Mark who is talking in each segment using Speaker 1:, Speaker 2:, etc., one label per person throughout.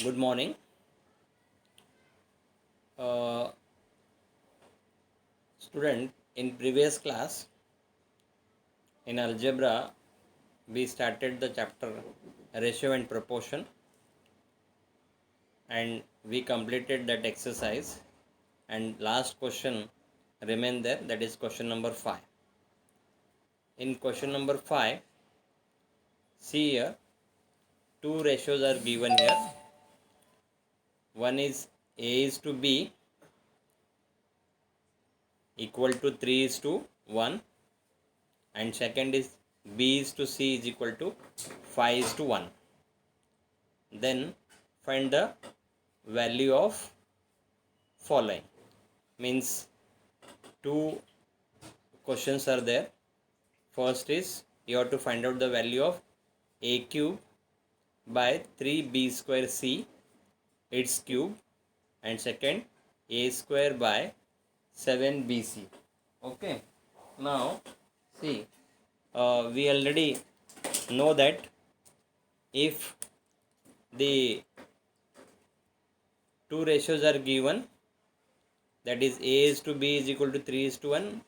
Speaker 1: Good morning. Uh, Student, in previous class in Algebra, we started the chapter ratio and proportion and we completed that exercise, and last question remained there, that is question number 5. In question number 5, see here, two ratios are given here. One is A is to B equal to 3 is to 1, and second is B is to C is equal to 5 is to 1. Then find the value of following. Means two questions are there. First is you have to find out the value of a cube by 3b square c its cube, and second a square by 7bc. Okay, now see, we already know that if the two ratios are given, that is a is to b is equal to 3 is to 1,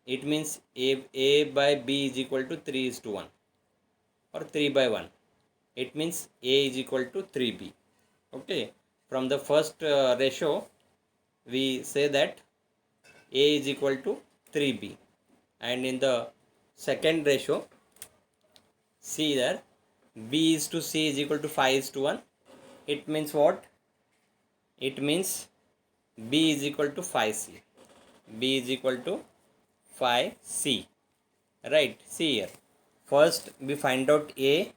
Speaker 1: it means a by b is equal to 3 is to 1 or 3 by 1. It means a is equal to 3b. Okay, from the first ratio we say that a is equal to 3b, and in the second ratio see there b is to c is equal to 5 is to 1. It means what? It means b is equal to 5c. b is equal to 5c. Right, see here. First we find out a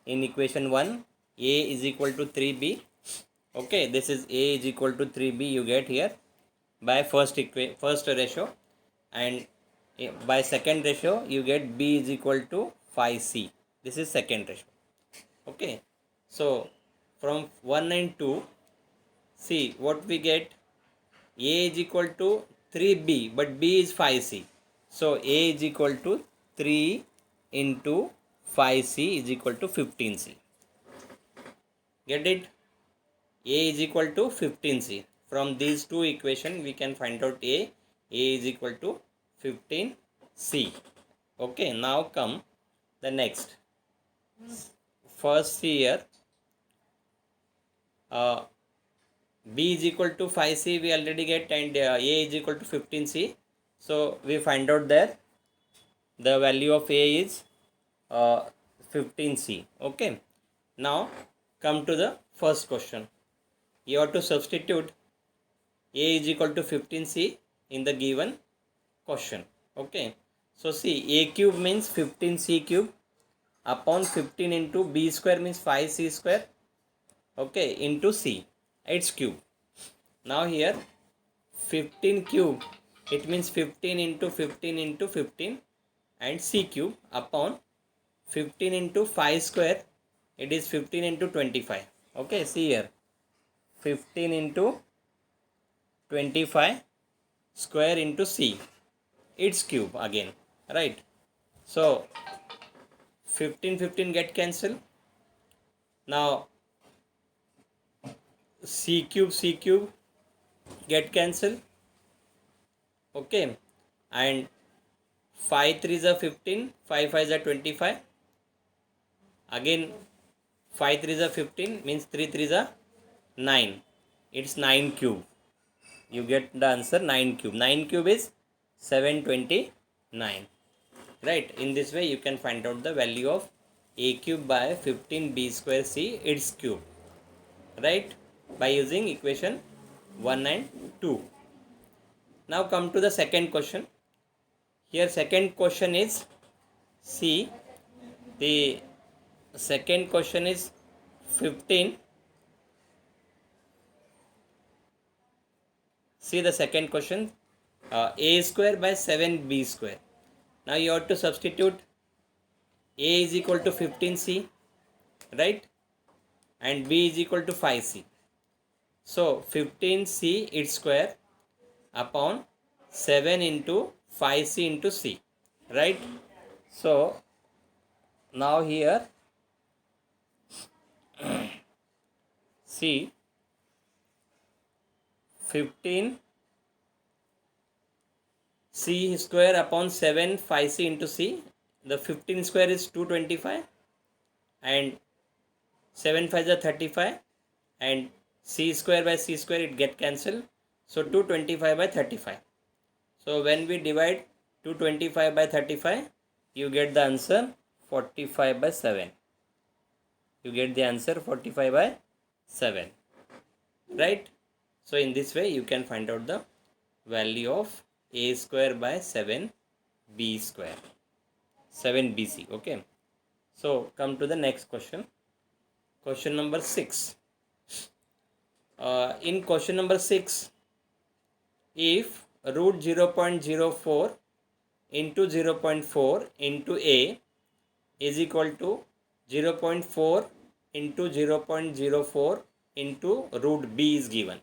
Speaker 1: in equation 1. A is equal to 3b. Okay, this is a is equal to 3b you get here by first ratio, and by second ratio you get b is equal to 5c. This is second ratio. Okay, so from 1 and 2, see what we get. A is equal to 3b, but b is 5c. So a is equal to 3 into 5c is equal to 15c. Get it? A is equal to 15c. From these two equations we can find out a is equal to 15c. Okay, now come the next. First see here, b is equal to 5c we already get, and a is equal to 15c. So we find out there the value of a is 15c. Okay, now come to the first question. You have to substitute a is equal to 15c in the given question. Okay, so see, a cube means 15c cube upon 15 into b square means 5c square, okay, into c, its cube. Now here 15 cube, it means 15 into 15 into 15 and c cube upon 15 into 5 square, it is 15 into 25. Okay, see here, 15 into 25 square into c, its cube again, right? So 15 get cancelled. Now c cube get cancelled. Okay, and 5 3s are 15, 5 5s are 25. Again 5 3s are 15 means 3 3s are 9. It's 9 cube. You get the answer 9 cube. 9 cube is 729. Right, in this way you can find out the value of a cube by 15b square c its cube, right, by using equation 1 and 2. Now come to the second question. Here second question is, see, the second question is 15. See the second question, a square by 7b square. Now you have to substitute a is equal to 15c, right, and b is equal to 5c. So 15c its square upon 7 into 5c into c, right? So now here C 15 C square upon 7 phi C into C. The 15 square is 225 and 7 5 is 35 and C square by C square it get cancelled. So 225 by 35. So when we divide 225 by 35, you get the answer 45 by 7. You get the answer 45 by 7. Right? So in this way you can find out the value of a square by 7b square. 7bc. Okay. So come to the next question. Question number 6. In question number 6, if root 0.04 into 0.4 into a is equal to 0.4 into 0.04 into root b is given.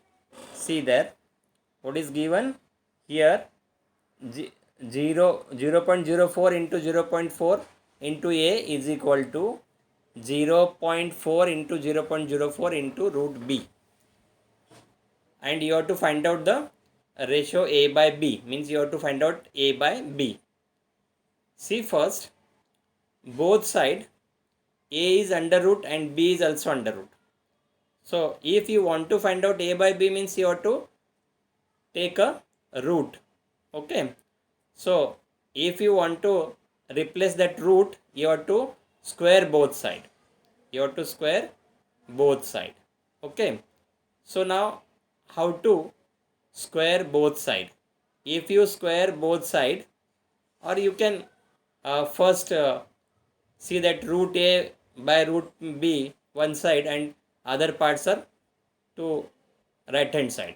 Speaker 1: See there, what is given here? 0.04 into 0.4 into a is equal to 0.4 into 0.04 into root b, and you have to find out the ratio a by b, means you have to find out a by b. See first, both side a is under root and b is also under root. So if you want to find out a by b, means you have to take a root. Okay. So if you want to replace that root, you have to square both side. You have to square both side. Okay. So now how to square both side? If you square both side, or you can first see that root a by root b one side and other parts are to right hand side,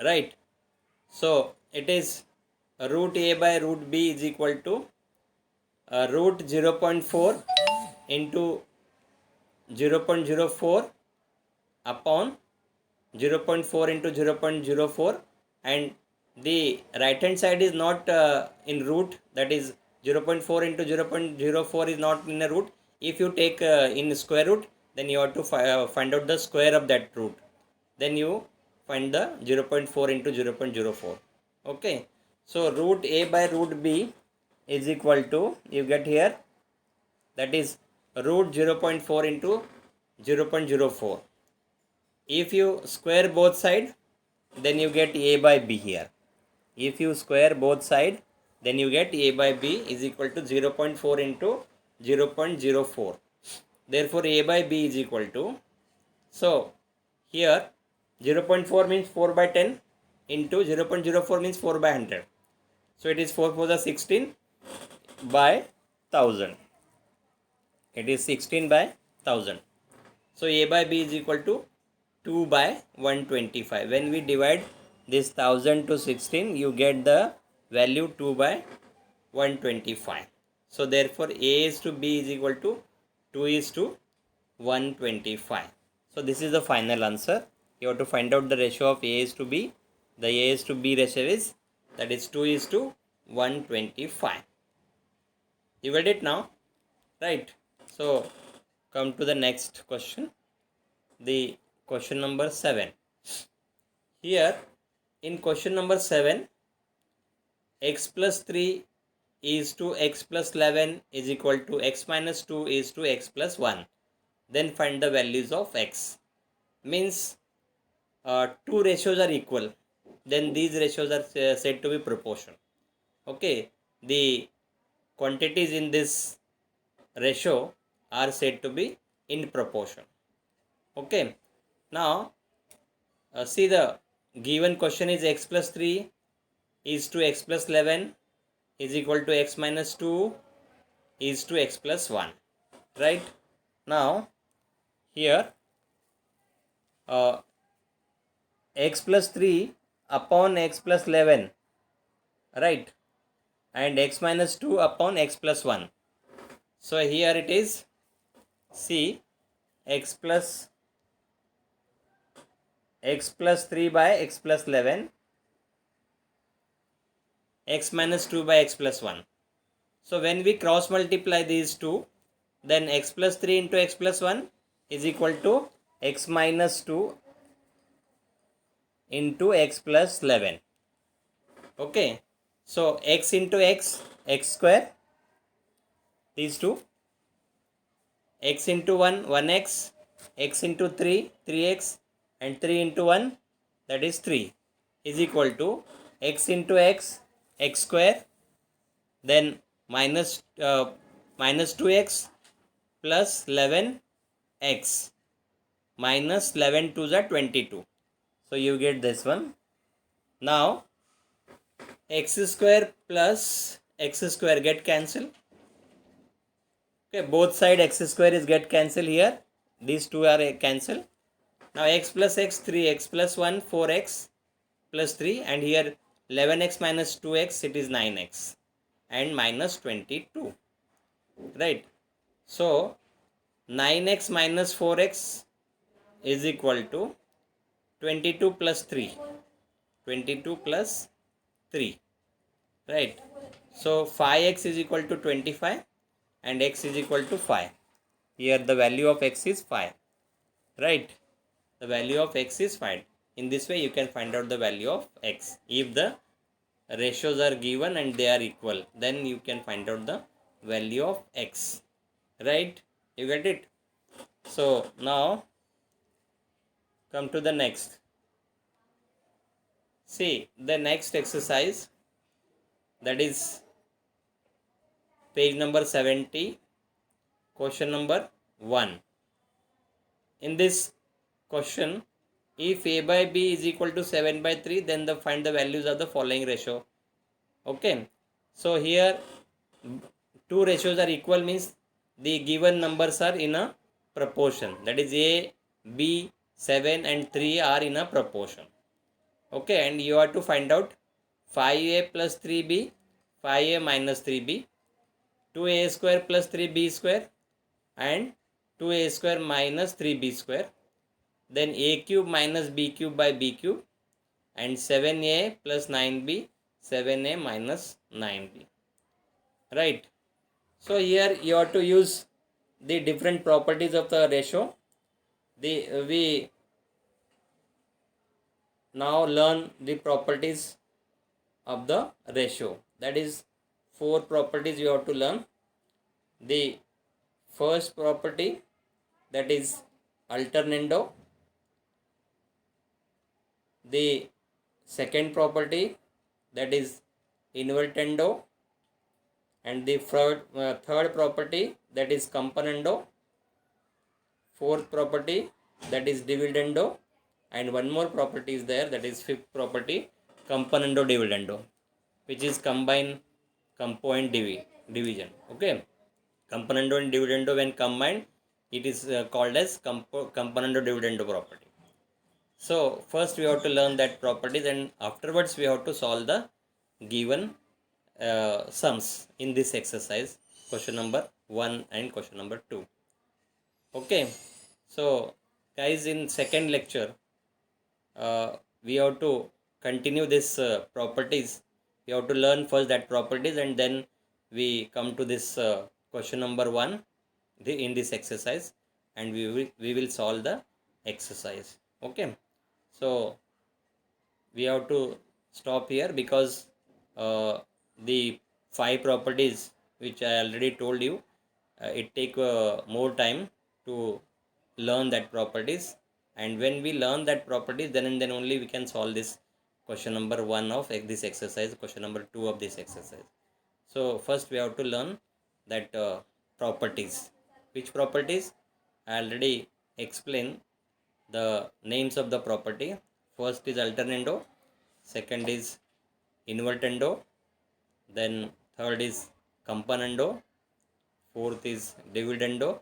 Speaker 1: right? So it is root a by root b is equal to root 0.4 into 0.04 upon 0.4 into 0.04, and the right hand side is not in root, that is 0.4 into 0.04 is not in a root. If you take in square root, then you have to find out the square of that root, then you find the 0.4 into 0.04. Okay, so root a by root b is equal to, you get here, that is root 0.4 into 0.04. If you square both side, then you get a by b here. If you square both side, then you get a by b is equal to 0.4 into 0.04. Therefore a by b is equal to, so here 0.4 means 4 by 10 into 0.04 means 4 by 100. So it is 4 for the 16 by 1000. It is 16 by 1000. So a by b is equal to 2 by 125. When we divide this 1000 to 16, you get the value 2 by 125. So therefore a is to b is equal to 2 is to 125. So this is the final answer. You have to find out the ratio of a is to b. The a is to b ratio is, that is 2 is to 125. You get it now, right? So come to the next question, the question number 7. Here in question number 7, x plus 3 is to x plus 11 is equal to x minus 2 is to x plus 1. Then find the values of x. Means two ratios are equal, then these ratios are said to be proportional. Okay, the quantities in this ratio are said to be in proportion. Okay, now see, the given question is x plus 3 is to x plus 11 is equal to x minus 2 is to x plus 1, right? Now here x plus 3 upon x plus 11, right, and x minus 2 upon x plus 1. So here it is, see, x plus 3 by x plus 11, x minus 2 by x plus 1. So when we cross multiply these two, then x plus 3 into x plus 1 is equal to x minus 2 into x plus 11. Okay, so x into x square, these two, x into 1, 1x, x into 3, 3x, and 3 into 1, that is 3, is equal to x into x square, then minus 2x plus 11x, minus 11 to the 22. So you get this one. Now x square plus x square get cancelled. Okay, both side x square is get cancelled here. These two are cancelled. Now x plus x, 3x plus 1, 4x plus 3, and here 11x minus 2x, it is 9x and minus 22. Right. So 9x minus 4x is equal to 22 plus 3. 22 plus 3. Right. So 5x is equal to 25 and x is equal to 5. Here the value of x is 5. Right. The value of x is 5. In this way you can find out the value of x. If the ratios are given and they are equal, then you can find out the value of x. Right. You get it? So now come to the next. See the next exercise, that is page number 70, question number 1. In this question, if a by b is equal to 7 by 3, then find the values of the following ratio. Okay, so here two ratios are equal, means the given numbers are in a proportion, that is a, b, 7 and 3 are in a proportion. Okay, and you have to find out 5a plus 3b, 5a minus 3b, 2a square plus 3b square, and 2a square minus 3b square, then a cube minus b cube by b cube, and 7a plus 9b, 7a minus 9b. Right. So here you have to use the different properties of the ratio. We now learn the properties of the ratio. That is 4 properties you have to learn. The first property, that is alternando. The second property, that is invertendo, and the third property, that is componendo. Fourth property, that is dividendo, and one more property is there, that is fifth property, componendo dividendo, which is combine component division. Okay, componendo and dividendo when combined, it is called as componendo dividendo property. So first we have to learn that properties, and afterwards we have to solve the given sums in this exercise, question number 1 and question number 2. Okay, so guys, in second lecture we have to continue this properties. We have to learn first that properties, and then we come to this question number 1 in this exercise, and we will solve the exercise. Okay, so we have to stop here because the 5 properties which I already told you, it take more time to learn that properties, and when we learn that properties, then and then only we can solve this question number 1 of this exercise, question number 2 of this exercise. So first we have to learn that properties. Which properties? I already explained the names of the property. First is alternando, second is invertendo, then third is componendo, fourth is dividendo,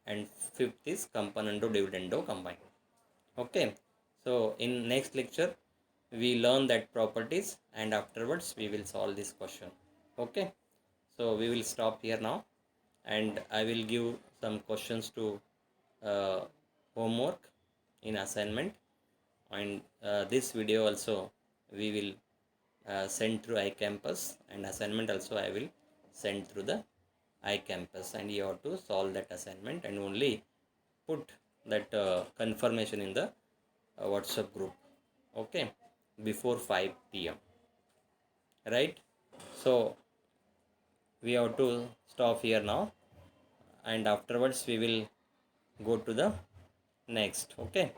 Speaker 1: and fifth is componendo dividendo combined. Okay, so in next lecture we learn that properties, and afterwards we will solve this question. Okay, so we will stop here now, and I will give some questions to homework in assignment, and this video also we will send through iCampus, and assignment also I will send through the iCampus, and you have to solve that assignment and only put that confirmation in the WhatsApp group. Okay, before 5 p.m. right? So we have to stop here now, and afterwards we will go to the next. Okay.